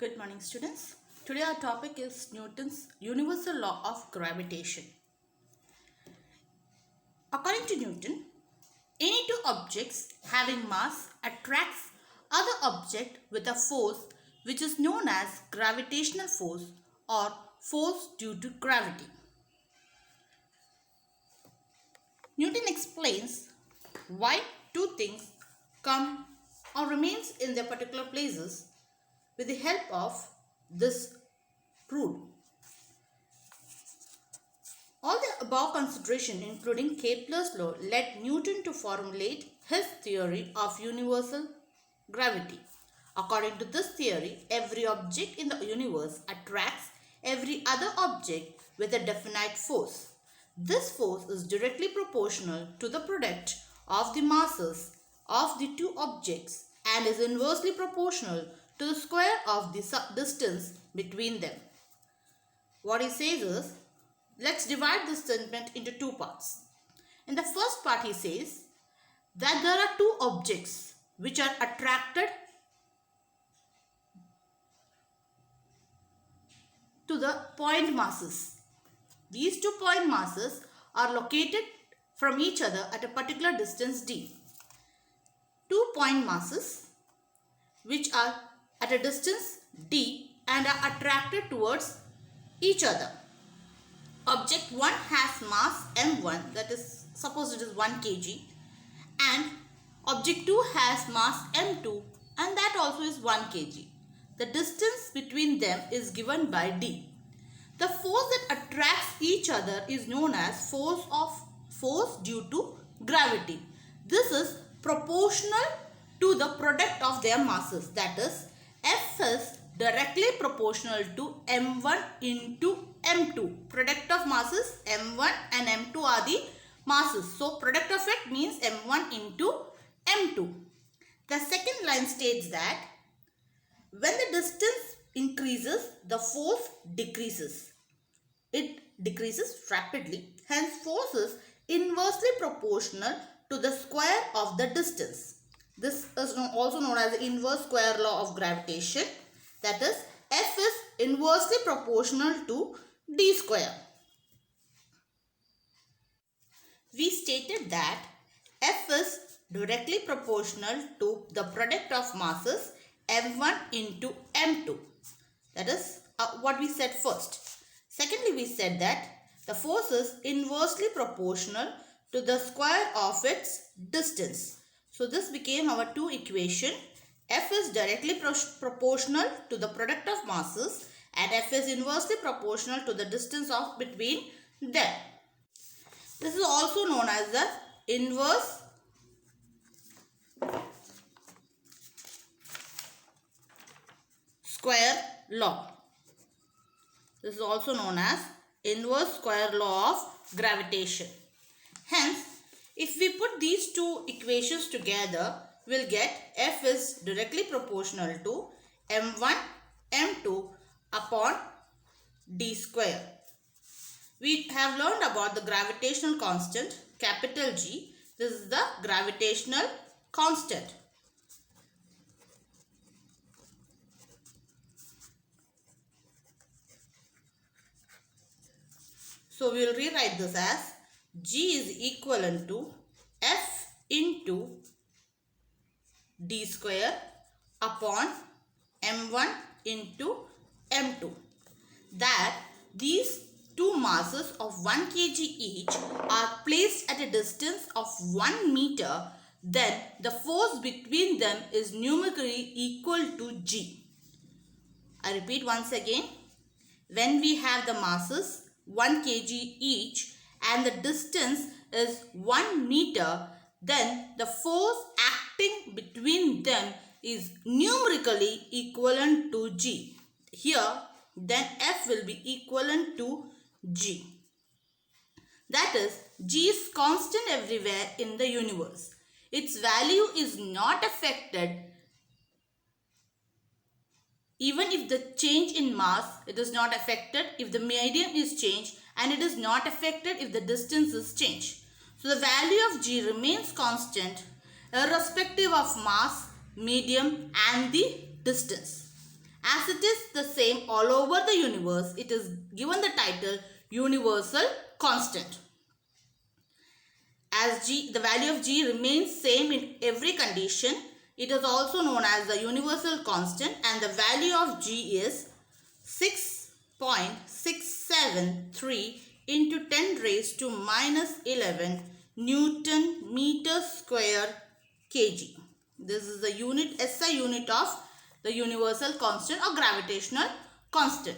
Good morning, students. Today our topic is Newton's universal law of gravitation. According to Newton, any two objects having mass attracts other object with a force which is known as gravitational force or force due to gravity. Newton explains why two things come or remains in their particular places with the help of this rule. All the above consideration, including Kepler's law, led Newton to formulate his theory of universal gravity. According to this theory, every object in the universe attracts every other object with a definite force. This force is directly proportional to the product of the masses of the two objects and is inversely proportional to the square of the distance between them. What he says is, let's divide this statement into two parts. In the first part, he says that there are two objects which are attracted to the point masses. These two point masses are located from each other at a particular distance d. Two point masses which are at a distance d and are attracted towards each other. Object 1 has mass m1, that is, suppose it is 1 kg, and object 2 has mass m2 and that also is 1 kg. The distance between them is given by d. The force that attracts each other is known as force due to gravity. This is proportional to the product of their masses, that is, F is directly proportional to m1 into m2. Product of masses m1 and m2 are the masses. So, product of it means m1 into m2. The second line states that when the distance increases, the force decreases. It decreases rapidly. Hence, force is inversely proportional to the square of the distance. This is also known as the inverse square law of gravitation. That is, F is inversely proportional to d square. We stated that F is directly proportional to the product of masses m1 into m2. That is what we said first. Secondly, we said that the force is inversely proportional to the square of its distance. So, this became our two equation. F is directly proportional to the product of masses and F is inversely proportional to the distance of between them. This is also known as the inverse square law. This is also known as inverse square law of gravitation. Hence, if we put these two equations together, we'll get F is directly proportional to m1 m2 upon d square. We have learned about the gravitational constant, capital G. This is the gravitational constant. So, we will rewrite this as G is equivalent to F into d square upon m1 into m2. That these two masses of 1 kg each are placed at a distance of 1 meter, then the force between them is numerically equal to G. I repeat once again. When we have the masses 1 kg each and the distance is 1 meter, then the force acting between them is numerically equivalent to G. Here, then F will be equivalent to G. That is, G is constant everywhere in the universe. Its value is not affected even if the change in mass, it is not affected if the medium is changed, and it is not affected if the distance is changed. So, the value of G remains constant irrespective of mass, medium and the distance. As it is the same all over the universe, it is given the title universal constant. As G, the value of G remains same in every condition, it is also known as the universal constant, and the value of G is 6.673 into 10 raised to minus 11 Newton meter square kg. This is the unit, SI unit of the universal constant or gravitational constant.